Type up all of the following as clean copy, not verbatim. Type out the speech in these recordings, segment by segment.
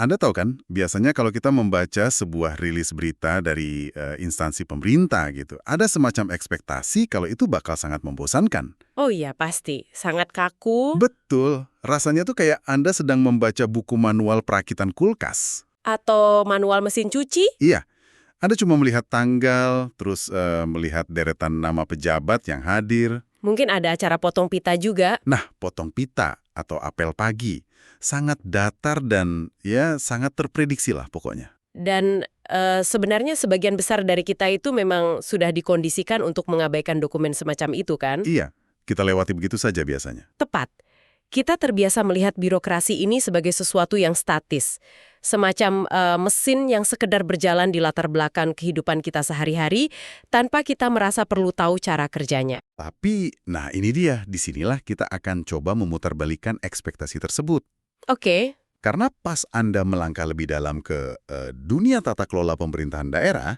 Anda tahu kan, biasanya kalau kita membaca sebuah rilis berita dari instansi pemerintah gitu, ada semacam ekspektasi kalau itu bakal sangat membosankan. Oh iya, pasti. Sangat kaku Betul, rasanya tuh kayak Anda sedang membaca buku manual perakitan kulkas. atau manual mesin cuci? Iya, Anda cuma melihat tanggal, terus melihat deretan nama pejabat yang hadir. Mungkin ada acara potong pita juga. Nah, potong pita atau apel pagi, sangat datar dan ya sangat terprediksi lah pokoknya. Dan sebenarnya sebagian besar dari kita itu memang sudah dikondisikan untuk mengabaikan dokumen semacam itu kan? Iya, kita lewati begitu saja biasanya. Tepat. Kita terbiasa melihat birokrasi ini sebagai sesuatu yang statis. Semacam mesin yang sekedar berjalan di latar belakang kehidupan kita sehari-hari tanpa kita merasa perlu tahu cara kerjanya. Tapi, nah ini dia, disinilah kita akan coba memutarbalikkan ekspektasi tersebut. Oke. Karena pas Anda melangkah lebih dalam ke dunia tata kelola pemerintahan daerah,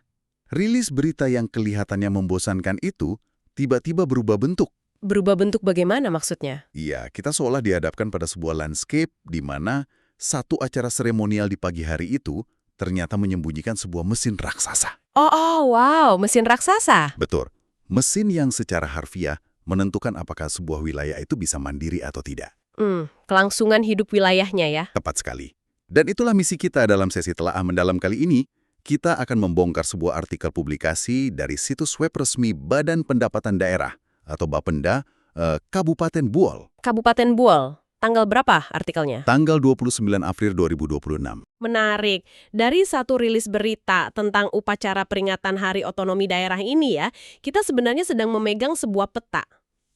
rilis berita yang kelihatannya membosankan itu tiba-tiba berubah bentuk. Berubah bentuk bagaimana maksudnya? Iya, kita seolah dihadapkan pada sebuah landscape di mana satu acara seremonial di pagi hari itu ternyata menyembunyikan sebuah mesin raksasa. Wow, mesin raksasa. Betul, mesin yang secara harfiah menentukan apakah sebuah wilayah itu bisa mandiri atau tidak. Kelangsungan hidup wilayahnya ya. Tepat sekali. Dan itulah misi kita dalam sesi telaah mendalam kali ini. Kita akan membongkar sebuah artikel publikasi dari situs web resmi Badan Pendapatan Daerah atau Bapenda, Kabupaten Buol. Kabupaten Buol. Tanggal berapa artikelnya? Tanggal 29 April 2026. Menarik. Dari satu rilis berita tentang upacara peringatan Hari Otonomi Daerah ini ya, kita sebenarnya sedang memegang sebuah peta.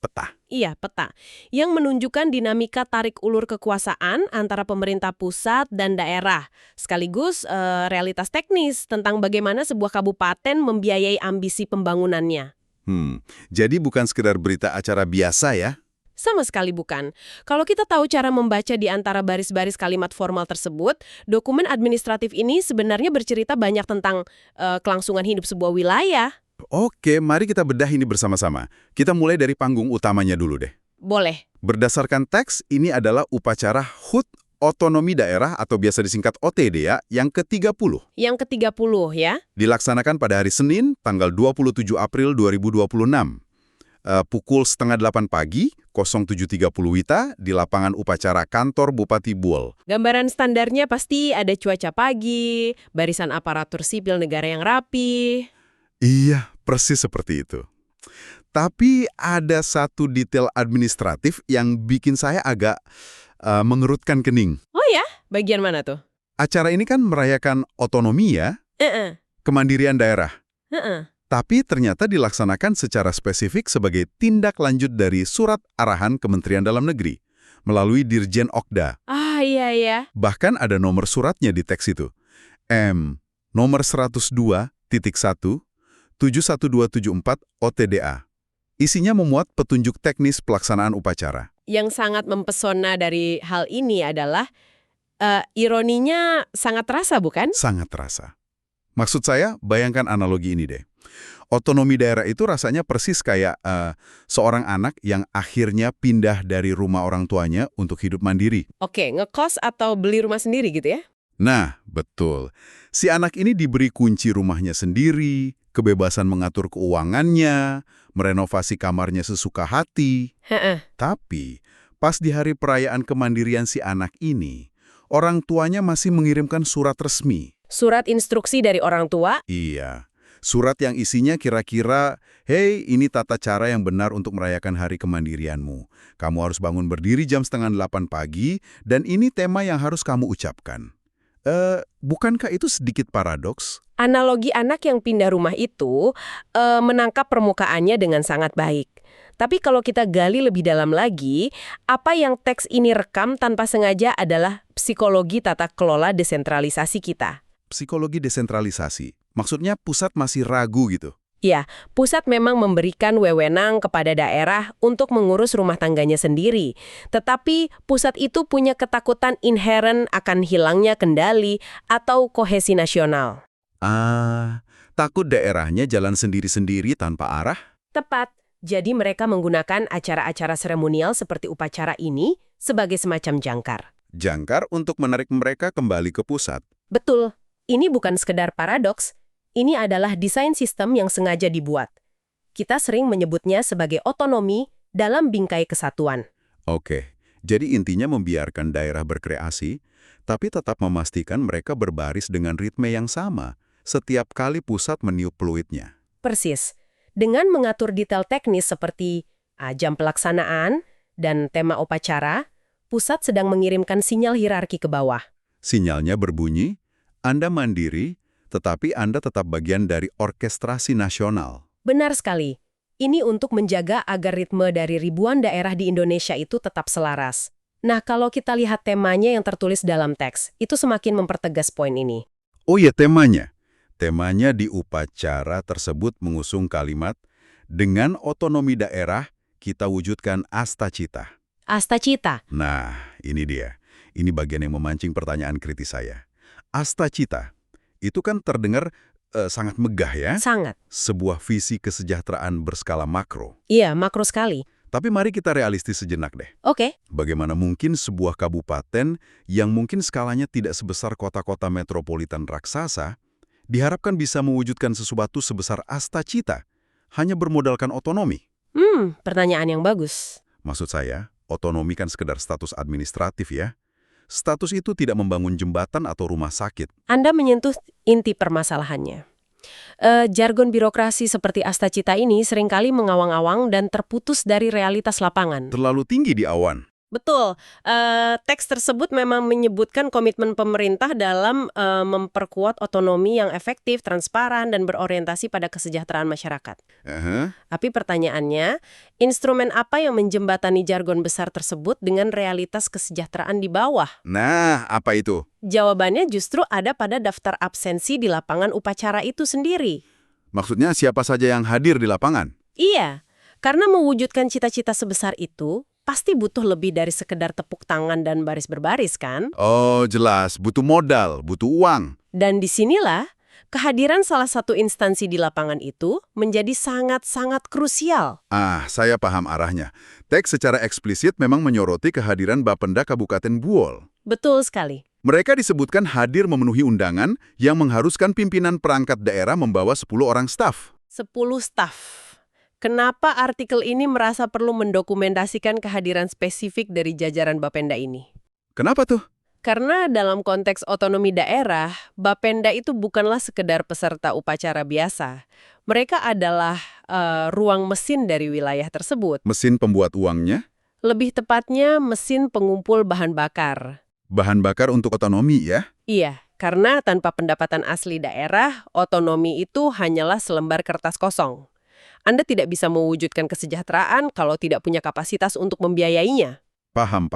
Peta. Iya, peta. Yang menunjukkan dinamika tarik ulur kekuasaan antara pemerintah pusat dan daerah. Sekaligus realitas teknis tentang bagaimana sebuah kabupaten membiayai ambisi pembangunannya. Jadi bukan sekedar berita acara biasa ya? Sama sekali bukan. Kalau kita tahu cara membaca di antara baris-baris kalimat formal tersebut, dokumen administratif ini sebenarnya bercerita banyak tentang kelangsungan hidup sebuah wilayah. Oke, mari kita bedah ini bersama-sama. Kita mulai dari panggung utamanya dulu deh. Boleh. Berdasarkan teks, ini adalah upacara HUT Otonomi Daerah atau biasa disingkat OTD ya, yang ke-30. Yang ke-30 ya. Dilaksanakan pada hari Senin, tanggal 27 April 2026. Pukul setengah 8 pagi, 07.30 WITA, di lapangan upacara kantor Bupati Buol. Gambaran standarnya pasti ada cuaca pagi, barisan aparatur sipil negara yang rapi. Iya, persis seperti itu. Tapi ada satu detail administratif yang bikin saya agak mengerutkan kening. Oh ya? Bagian mana tuh? Acara ini kan merayakan otonomi ya, kemandirian daerah. Tapi ternyata dilaksanakan secara spesifik sebagai tindak lanjut dari surat arahan Kementerian Dalam Negeri melalui Dirjen Okda. Iya. Bahkan ada nomor suratnya di teks itu. Nomor 102.1-71274 OTDA. Isinya memuat petunjuk teknis pelaksanaan upacara. Yang sangat mempesona dari hal ini adalah ironinya sangat terasa, bukan? Sangat terasa. Maksud saya, bayangkan analogi ini deh. Otonomi daerah itu rasanya persis kayak seorang anak yang akhirnya pindah dari rumah orang tuanya untuk hidup mandiri. Oke, ngekos atau beli rumah sendiri gitu ya? Nah, betul. Si anak ini diberi kunci rumahnya sendiri, kebebasan mengatur keuangannya, merenovasi kamarnya sesuka hati. Tapi, pas di hari perayaan kemandirian si anak ini, orang tuanya masih mengirimkan surat resmi. Surat instruksi dari orang tua? Iya. Surat yang isinya kira-kira, "Hei, ini tata cara yang benar untuk merayakan hari kemandirianmu. Kamu harus bangun berdiri jam 7:30 pagi, dan ini tema yang harus kamu ucapkan." Bukankah itu sedikit paradoks? Analogi anak yang pindah rumah itu menangkap permukaannya dengan sangat baik. Tapi kalau kita gali lebih dalam lagi, apa yang teks ini rekam tanpa sengaja adalah psikologi tata kelola desentralisasi kita. Psikologi desentralisasi. Maksudnya pusat masih ragu gitu. Ya, pusat memang memberikan wewenang kepada daerah untuk mengurus rumah tangganya sendiri. Tetapi pusat itu punya ketakutan inheren akan hilangnya kendali atau kohesi nasional. Takut daerahnya jalan sendiri-sendiri tanpa arah? Tepat. Jadi mereka menggunakan acara-acara seremonial seperti upacara ini sebagai semacam jangkar. Jangkar untuk menarik mereka kembali ke pusat. Betul. Ini bukan sekedar paradoks. Ini adalah desain sistem yang sengaja dibuat. Kita sering menyebutnya sebagai otonomi dalam bingkai kesatuan. Oke, jadi intinya membiarkan daerah berkreasi, tapi tetap memastikan mereka berbaris dengan ritme yang sama setiap kali pusat meniup peluitnya. Persis. Dengan mengatur detail teknis seperti jam pelaksanaan dan tema upacara, pusat sedang mengirimkan sinyal hierarki ke bawah. Sinyalnya berbunyi, Anda mandiri, tetapi Anda tetap bagian dari orkestrasi nasional. Benar sekali. Ini untuk menjaga agar ritme dari ribuan daerah di Indonesia itu tetap selaras. Nah, kalau kita lihat temanya yang tertulis dalam teks, itu semakin mempertegas poin ini. Oh iya, temanya. Temanya di upacara tersebut mengusung kalimat, dengan otonomi daerah, kita wujudkan Astacita. Astacita. Nah, ini dia. Ini bagian yang memancing pertanyaan kritis saya. Astacita, itu kan terdengar sangat megah ya? Sangat. Sebuah visi kesejahteraan berskala makro. Iya, makro sekali. Tapi mari kita realistis sejenak deh. Oke. Bagaimana mungkin sebuah kabupaten yang mungkin skalanya tidak sebesar kota-kota metropolitan raksasa, diharapkan bisa mewujudkan sesuatu sebesar Astacita, hanya bermodalkan otonomi? Pertanyaan yang bagus. Maksud saya, otonomi kan sekedar status administratif ya. Status itu tidak membangun jembatan atau rumah sakit. Anda menyentuh inti permasalahannya. Jargon birokrasi seperti Astacita ini seringkali mengawang-awang dan terputus dari realitas lapangan. Terlalu tinggi di awan. Betul. Teks tersebut memang menyebutkan komitmen pemerintah dalam memperkuat otonomi yang efektif, transparan, dan berorientasi pada kesejahteraan masyarakat. Tapi pertanyaannya, instrumen apa yang menjembatani jargon besar tersebut dengan realitas kesejahteraan di bawah? Nah, apa itu? Jawabannya justru ada pada daftar absensi di lapangan upacara itu sendiri. Maksudnya siapa saja yang hadir di lapangan? Iya, karena mewujudkan cita-cita sebesar itu, pasti butuh lebih dari sekedar tepuk tangan dan baris berbaris, kan? Oh, jelas. Butuh modal, butuh uang. Dan disinilah, kehadiran salah satu instansi di lapangan itu menjadi sangat-sangat krusial. Saya paham arahnya. Teks secara eksplisit memang menyoroti kehadiran Bapenda Kabupaten Buol. Betul sekali. Mereka disebutkan hadir memenuhi undangan yang mengharuskan pimpinan perangkat daerah membawa 10 orang staf. 10 staf. Kenapa artikel ini merasa perlu mendokumentasikan kehadiran spesifik dari jajaran Bapenda ini? Kenapa tuh? Karena dalam konteks otonomi daerah, Bapenda itu bukanlah sekedar peserta upacara biasa. Mereka adalah ruang mesin dari wilayah tersebut. Mesin pembuat uangnya? Lebih tepatnya, mesin pengumpul bahan bakar. Bahan bakar untuk otonomi ya? Iya, karena tanpa pendapatan asli daerah, otonomi itu hanyalah selembar kertas kosong. Anda tidak bisa mewujudkan kesejahteraan kalau tidak punya kapasitas untuk membiayainya. Paham.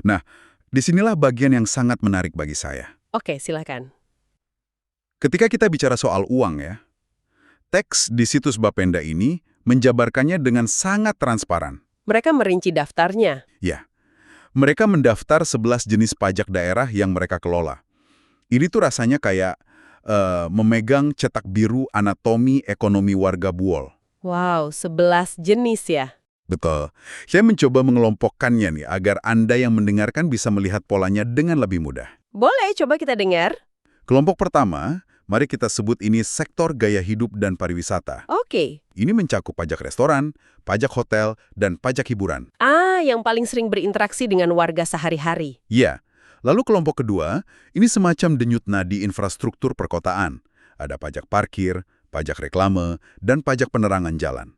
Nah, disinilah bagian yang sangat menarik bagi saya. Oke, silakan. Ketika kita bicara soal uang ya, teks di situs Bapenda ini menjabarkannya dengan sangat transparan. Mereka merinci daftarnya. Ya, mereka mendaftar 11 jenis pajak daerah yang mereka kelola. Ini tuh rasanya kayak memegang cetak biru anatomi ekonomi warga Buol. Wow, 11 jenis ya? Betul. Saya mencoba mengelompokkannya nih, agar Anda yang mendengarkan bisa melihat polanya dengan lebih mudah. Boleh, coba kita dengar. Kelompok pertama, mari kita sebut ini sektor gaya hidup dan pariwisata. Oke. Ini mencakup pajak restoran, pajak hotel, dan pajak hiburan. Yang paling sering berinteraksi dengan warga sehari-hari. Ya. Lalu kelompok kedua, ini semacam denyut nadi infrastruktur perkotaan. Ada pajak parkir, pajak reklame, dan pajak penerangan jalan.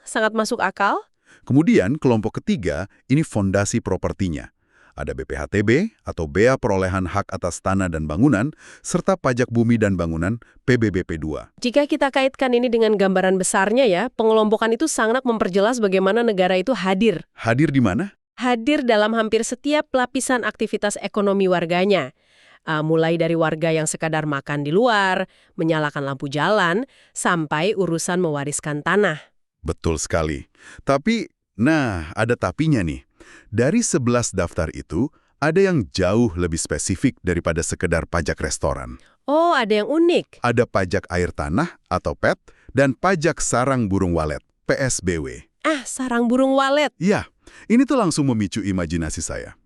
Sangat masuk akal. Kemudian kelompok ketiga, ini fondasi propertinya. Ada BPHTB atau Bea Perolehan Hak Atas Tanah dan Bangunan, serta pajak bumi dan bangunan PBBP2. Jika kita kaitkan ini dengan gambaran besarnya ya, pengelompokan itu sangat memperjelas bagaimana negara itu hadir. Hadir di mana? Hadir dalam hampir setiap lapisan aktivitas ekonomi warganya. Mulai dari warga yang sekadar makan di luar, menyalakan lampu jalan, sampai urusan mewariskan tanah. Betul sekali. Tapi, ada tapinya nih. Dari 11 daftar itu, ada yang jauh lebih spesifik daripada sekedar pajak restoran. Oh, ada yang unik. Ada pajak air tanah atau PET, dan pajak sarang burung walet, PSBW. Sarang burung walet. Ya, ini tuh langsung memicu imajinasi saya.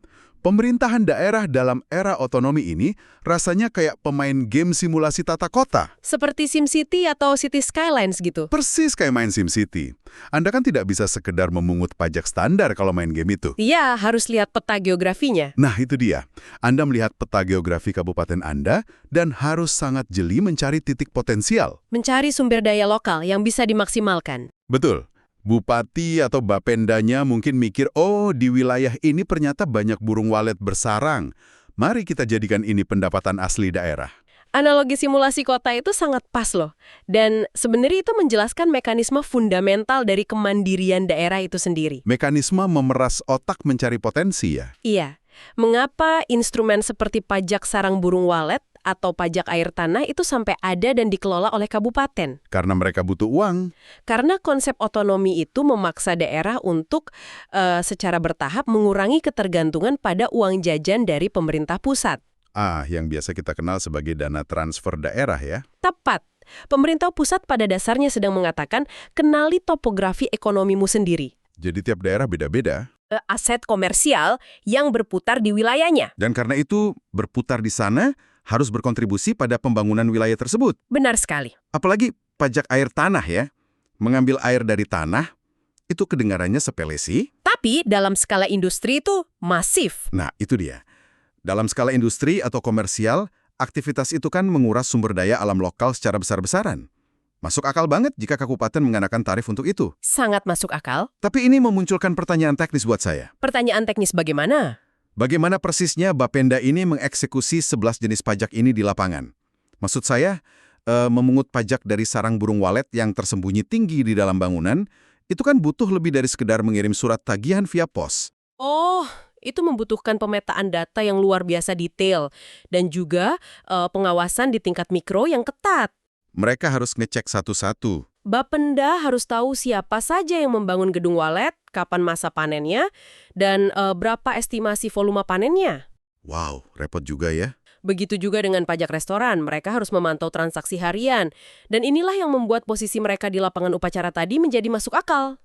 Pemerintahan daerah dalam era otonomi ini rasanya kayak pemain game simulasi tata kota. Seperti SimCity atau City Skylines gitu. Persis kayak main SimCity. Anda kan tidak bisa sekedar memungut pajak standar kalau main game itu. Iya, harus lihat peta geografinya. Nah, itu dia. Anda melihat peta geografi kabupaten Anda dan harus sangat jeli mencari titik potensial. Mencari sumber daya lokal yang bisa dimaksimalkan. Betul. Bupati atau bapendanya mungkin mikir, oh di wilayah ini ternyata banyak burung walet bersarang. Mari kita jadikan ini pendapatan asli daerah. Analogi simulasi kota itu sangat pas loh. Dan sebenarnya itu menjelaskan mekanisme fundamental dari kemandirian daerah itu sendiri. Mekanisme memeras otak mencari potensi ya? Iya. Mengapa instrumen seperti pajak sarang burung walet atau pajak air tanah itu sampai ada dan dikelola oleh kabupaten? Karena mereka butuh uang. Karena konsep otonomi itu memaksa daerah untuk secara bertahap mengurangi ketergantungan pada uang jajan dari pemerintah pusat. Yang biasa kita kenal sebagai dana transfer daerah ya. Tepat. Pemerintah pusat pada dasarnya sedang mengatakan, kenali topografi ekonomimu sendiri. Jadi tiap daerah beda-beda. Aset komersial yang berputar di wilayahnya. Dan karena itu berputar di sana harus berkontribusi pada pembangunan wilayah tersebut. Benar sekali. Apalagi pajak air tanah ya. Mengambil air dari tanah, itu kedengarannya sepele sih. Tapi dalam skala industri itu masif. Nah, itu dia. Dalam skala industri atau komersial, aktivitas itu kan menguras sumber daya alam lokal secara besar-besaran. Masuk akal banget jika kabupaten mengenakan tarif untuk itu. Sangat masuk akal. Tapi ini memunculkan pertanyaan teknis buat saya. Pertanyaan teknis bagaimana? Bagaimana persisnya Bapenda ini mengeksekusi 11 jenis pajak ini di lapangan? Maksud saya, memungut pajak dari sarang burung walet yang tersembunyi tinggi di dalam bangunan, itu kan butuh lebih dari sekedar mengirim surat tagihan via pos. Oh, itu membutuhkan pemetaan data yang luar biasa detail. Dan juga pengawasan di tingkat mikro yang ketat. Mereka harus ngecek satu-satu. Bapenda harus tahu siapa saja yang membangun gedung walet, kapan masa panennya, dan berapa estimasi volume panennya. Wow, repot juga ya. Begitu juga dengan pajak restoran, mereka harus memantau transaksi harian. Dan inilah yang membuat posisi mereka di lapangan upacara tadi menjadi masuk akal.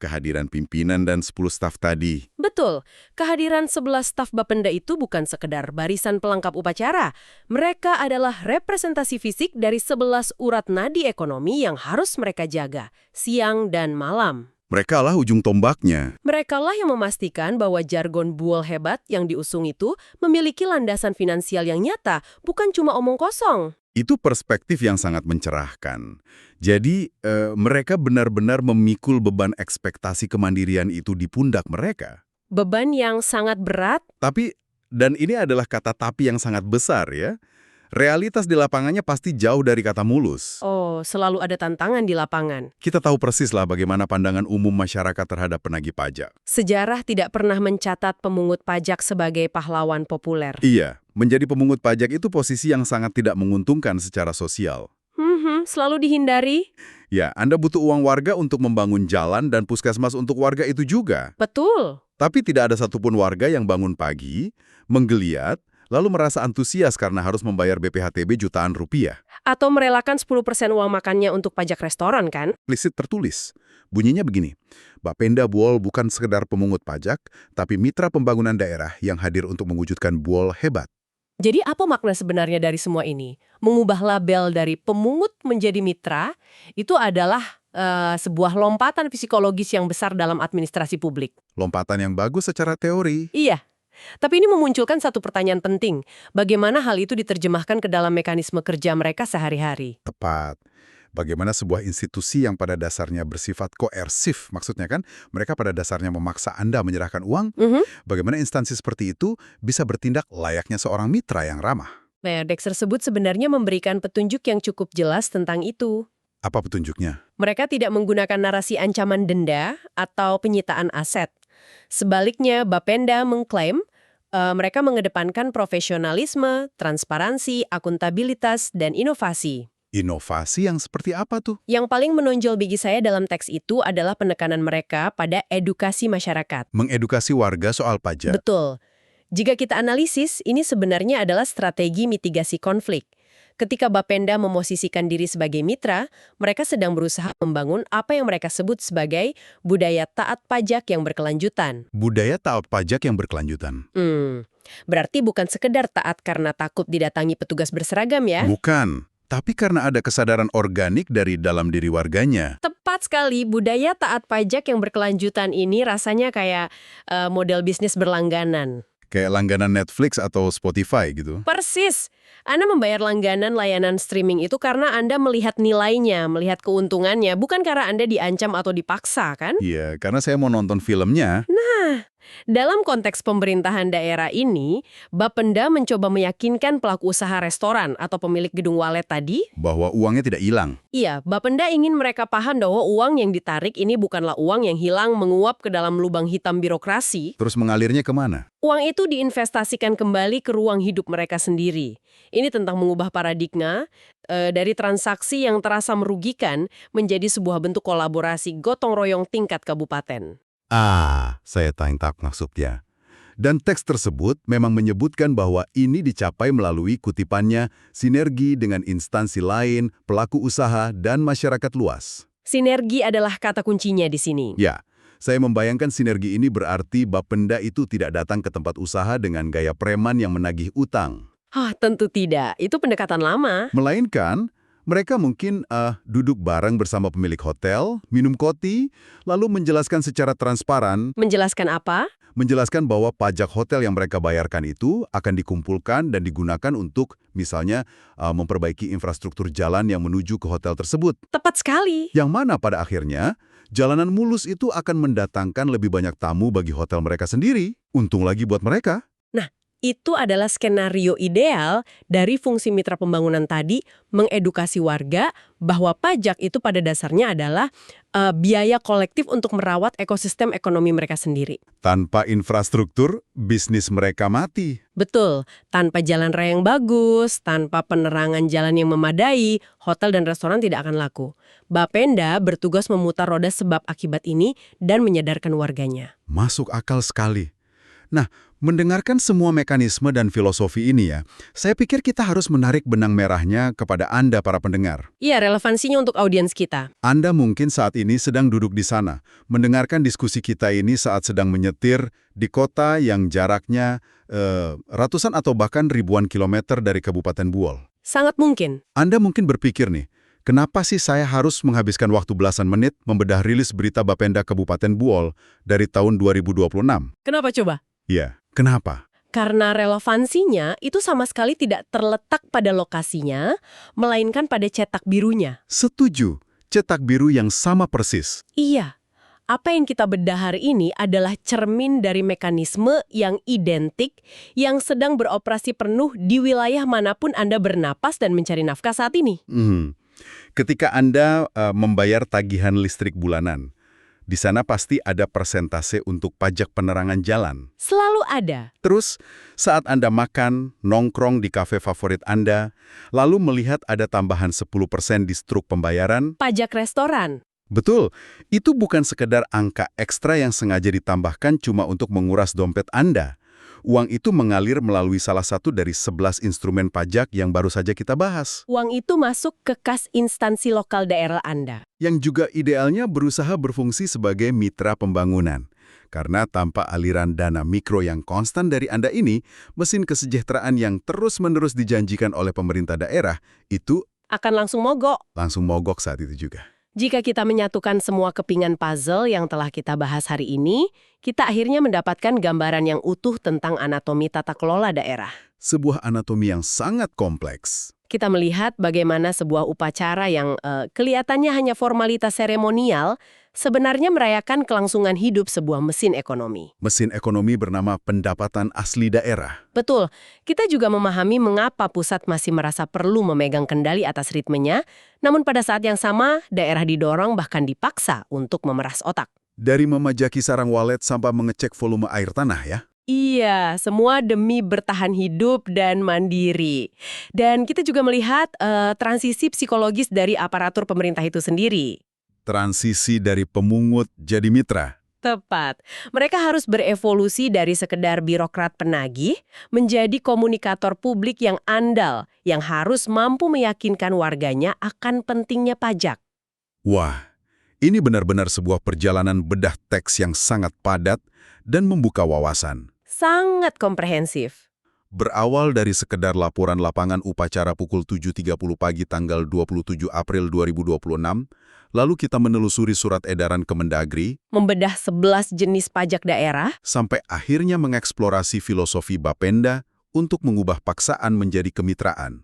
Kehadiran pimpinan dan 10 staf tadi. Betul, kehadiran 11 staf Bapenda itu bukan sekedar barisan pelengkap upacara. Mereka adalah representasi fisik dari 11 urat nadi ekonomi yang harus mereka jaga, siang dan malam. Mereka lah ujung tombaknya. Mereka lah yang memastikan bahwa jargon buol hebat yang diusung itu memiliki landasan finansial yang nyata, bukan cuma omong kosong. Itu perspektif yang sangat mencerahkan. Jadi, mereka benar-benar memikul beban ekspektasi kemandirian itu di pundak mereka. Beban yang sangat berat. Tapi, dan ini adalah kata tapi yang sangat besar ya, realitas di lapangannya pasti jauh dari kata mulus. Oh, selalu ada tantangan di lapangan. Kita tahu persis lah bagaimana pandangan umum masyarakat terhadap penagih pajak. Sejarah tidak pernah mencatat pemungut pajak sebagai pahlawan populer. Iya, menjadi pemungut pajak itu posisi yang sangat tidak menguntungkan secara sosial. Selalu dihindari. Ya, Anda butuh uang warga untuk membangun jalan dan puskesmas untuk warga itu juga. Betul. Tapi tidak ada satupun warga yang bangun pagi, menggeliat, lalu merasa antusias karena harus membayar BPHTB jutaan rupiah. Atau merelakan 10% uang makannya untuk pajak restoran, kan? Eksplisit tertulis. Bunyinya begini, Bapenda Buol bukan sekedar pemungut pajak, tapi mitra pembangunan daerah yang hadir untuk mewujudkan Buol hebat. Jadi apa makna sebenarnya dari semua ini? Mengubah label dari pemungut menjadi mitra, itu adalah sebuah lompatan psikologis yang besar dalam administrasi publik. Lompatan yang bagus secara teori. Iya. Tapi ini memunculkan satu pertanyaan penting. Bagaimana hal itu diterjemahkan ke dalam mekanisme kerja mereka sehari-hari? Tepat. Bagaimana sebuah institusi yang pada dasarnya bersifat koersif, maksudnya kan mereka pada dasarnya memaksa Anda menyerahkan uang, bagaimana instansi seperti itu bisa bertindak layaknya seorang mitra yang ramah? Dex tersebut sebenarnya memberikan petunjuk yang cukup jelas tentang itu. Apa petunjuknya? Mereka tidak menggunakan narasi ancaman denda atau penyitaan aset. Sebaliknya, Bapenda mengklaim mereka mengedepankan profesionalisme, transparansi, akuntabilitas, dan inovasi. Inovasi yang seperti apa tuh? Yang paling menonjol bagi saya dalam teks itu adalah penekanan mereka pada edukasi masyarakat. Mengedukasi warga soal pajak. Betul. Jika kita analisis, ini sebenarnya adalah strategi mitigasi konflik. Ketika Bapenda memosisikan diri sebagai mitra, mereka sedang berusaha membangun apa yang mereka sebut sebagai budaya taat pajak yang berkelanjutan. Budaya taat pajak yang berkelanjutan. Berarti bukan sekedar taat karena takut didatangi petugas berseragam ya? Bukan, tapi karena ada kesadaran organik dari dalam diri warganya. Tepat sekali, budaya taat pajak yang berkelanjutan ini rasanya kayak model bisnis berlangganan. Kayak langganan Netflix atau Spotify gitu. Persis. Anda membayar langganan layanan streaming itu karena Anda melihat nilainya, melihat keuntungannya, bukan karena Anda diancam atau dipaksa, kan? Iya, karena saya mau nonton filmnya. Dalam konteks pemerintahan daerah ini, Bapenda mencoba meyakinkan pelaku usaha restoran atau pemilik gedung walet tadi, Bahwa uangnya tidak hilang. iya, Bapenda ingin mereka paham bahwa uang yang ditarik ini bukanlah uang yang hilang menguap ke dalam lubang hitam birokrasi. Terus mengalirnya kemana? Uang itu diinvestasikan kembali ke ruang hidup mereka sendiri. Ini tentang mengubah paradigma dari transaksi yang terasa merugikan menjadi sebuah bentuk kolaborasi gotong royong tingkat kabupaten. Saya tangkap maksudnya. Dan teks tersebut memang menyebutkan bahwa ini dicapai melalui kutipannya sinergi dengan instansi lain, pelaku usaha, dan masyarakat luas. Sinergi adalah kata kuncinya di sini. Ya, saya membayangkan sinergi ini berarti Bapenda itu tidak datang ke tempat usaha dengan gaya preman yang menagih utang. Tentu tidak. Itu pendekatan lama. Melainkan, mereka mungkin duduk bareng bersama pemilik hotel, minum kopi, lalu menjelaskan secara transparan, Menjelaskan apa? menjelaskan bahwa pajak hotel yang mereka bayarkan itu akan dikumpulkan dan digunakan untuk, misalnya, memperbaiki infrastruktur jalan yang menuju ke hotel tersebut. Tepat sekali. Yang mana pada akhirnya, jalanan mulus itu akan mendatangkan lebih banyak tamu bagi hotel mereka sendiri. Untung lagi buat mereka. Itu adalah skenario ideal dari fungsi mitra pembangunan tadi mengedukasi warga bahwa pajak itu pada dasarnya adalah biaya kolektif untuk merawat ekosistem ekonomi mereka sendiri. Tanpa infrastruktur, bisnis mereka mati. Betul, tanpa jalan raya yang bagus, tanpa penerangan jalan yang memadai, hotel dan restoran tidak akan laku. Bapenda bertugas memutar roda sebab akibat ini dan menyadarkan warganya. Masuk akal sekali. Nah, mendengarkan semua mekanisme dan filosofi ini ya, saya pikir kita harus menarik benang merahnya kepada Anda para pendengar. Iya, relevansinya untuk audiens kita. Anda mungkin saat ini sedang duduk di sana, mendengarkan diskusi kita ini saat sedang menyetir di kota yang jaraknya ratusan atau bahkan ribuan kilometer dari Kabupaten Buol. Sangat mungkin. Anda mungkin berpikir nih, kenapa sih saya harus menghabiskan waktu belasan menit membedah rilis berita Bapenda Kabupaten Buol dari tahun 2026? Kenapa coba? Ya, kenapa? Karena relevansinya itu sama sekali tidak terletak pada lokasinya, melainkan pada cetak birunya. Setuju, cetak biru yang sama persis. Iya, apa yang kita bedah hari ini adalah cermin dari mekanisme yang identik yang sedang beroperasi penuh di wilayah manapun Anda bernapas dan mencari nafkah saat ini. Ketika Anda membayar tagihan listrik bulanan, di sana pasti ada persentase untuk pajak penerangan jalan. Selalu ada. Terus, saat Anda makan, nongkrong di kafe favorit Anda, lalu melihat ada tambahan 10% di struk pembayaran. Pajak restoran. Betul, itu bukan sekedar angka ekstra yang sengaja ditambahkan cuma untuk menguras dompet Anda. Uang itu mengalir melalui salah satu dari 11 instrumen pajak yang baru saja kita bahas. Uang itu masuk ke kas instansi lokal daerah Anda. Yang juga idealnya berusaha berfungsi sebagai mitra pembangunan. Karena tanpa aliran dana mikro yang konstan dari Anda ini, mesin kesejahteraan yang terus-menerus dijanjikan oleh pemerintah daerah itu Akan langsung mogok. langsung mogok saat itu juga. Jika kita menyatukan semua kepingan puzzle yang telah kita bahas hari ini, kita akhirnya mendapatkan gambaran yang utuh tentang anatomi tata kelola daerah. Sebuah anatomi yang sangat kompleks. Kita melihat bagaimana sebuah upacara yang kelihatannya hanya formalitas seremonial, sebenarnya merayakan kelangsungan hidup sebuah mesin ekonomi. Mesin ekonomi bernama pendapatan asli daerah. Betul, kita juga memahami mengapa pusat masih merasa perlu memegang kendali atas ritmenya, namun pada saat yang sama, daerah didorong bahkan dipaksa untuk memeras otak. Dari memajaki sarang walet sampai mengecek volume air tanah ya. Iya, semua demi bertahan hidup dan mandiri. Dan kita juga melihat transisi psikologis dari aparatur pemerintah itu sendiri. Transisi dari pemungut jadi mitra. Tepat. Mereka harus berevolusi dari sekedar birokrat penagih menjadi komunikator publik yang andal, yang harus mampu meyakinkan warganya akan pentingnya pajak. Wah, ini benar-benar sebuah perjalanan bedah teks yang sangat padat dan membuka wawasan. Sangat komprehensif. Berawal dari sekedar laporan lapangan upacara pukul 7.30 pagi tanggal 27 April 2026, lalu kita menelusuri surat edaran Kemendagri, Membedah 11 jenis pajak daerah, sampai akhirnya mengeksplorasi filosofi Bapenda untuk mengubah paksaan menjadi kemitraan.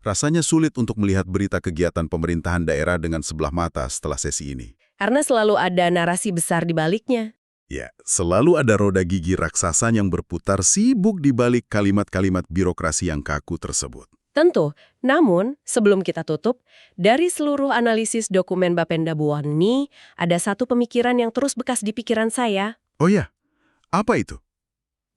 Rasanya sulit untuk melihat berita kegiatan pemerintahan daerah dengan sebelah mata setelah sesi ini. karena selalu ada narasi besar di baliknya. Ya, selalu ada roda gigi raksasa yang berputar sibuk di balik kalimat-kalimat birokrasi yang kaku tersebut. Tentu, namun sebelum kita tutup, dari seluruh analisis dokumen Bapenda Buwani, ada satu pemikiran yang terus bekas di pikiran saya. Oh ya, apa itu?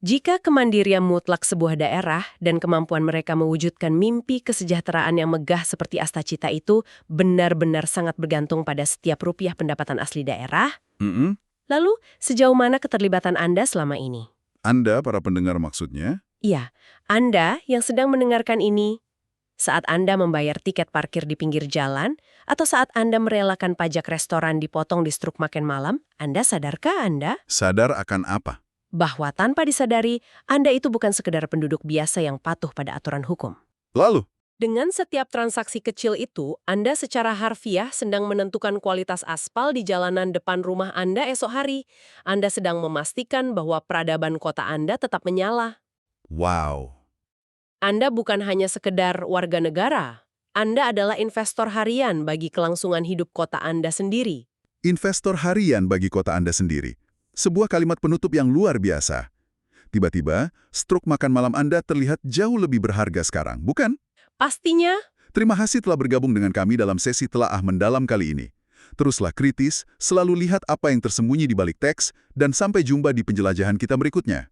Jika kemandirian mutlak sebuah daerah dan kemampuan mereka mewujudkan mimpi kesejahteraan yang megah seperti Astacita itu benar-benar sangat bergantung pada setiap rupiah pendapatan asli daerah, lalu sejauh mana keterlibatan Anda selama ini? Anda, para pendengar maksudnya? Iya, Anda yang sedang mendengarkan ini, saat Anda membayar tiket parkir di pinggir jalan, atau saat Anda merelakan pajak restoran dipotong di struk makan malam, Anda sadarkah Anda? Sadar akan apa? Bahwa tanpa disadari, Anda itu bukan sekedar penduduk biasa yang patuh pada aturan hukum. Lalu? Dengan setiap transaksi kecil itu, Anda secara harfiah sedang menentukan kualitas aspal di jalanan depan rumah Anda esok hari. Anda sedang memastikan bahwa peradaban kota Anda tetap menyala. Wow. Anda bukan hanya sekedar warga negara. Anda adalah investor harian bagi kelangsungan hidup kota Anda sendiri. Investor harian bagi kota Anda sendiri. Sebuah kalimat penutup yang luar biasa. Tiba-tiba, struk makan malam Anda terlihat jauh lebih berharga sekarang, bukan? Pastinya, Terima kasih telah bergabung dengan kami dalam sesi telaah mendalam kali ini. Teruslah kritis, selalu lihat apa yang tersembunyi di balik teks, dan sampai jumpa di penjelajahan kita berikutnya.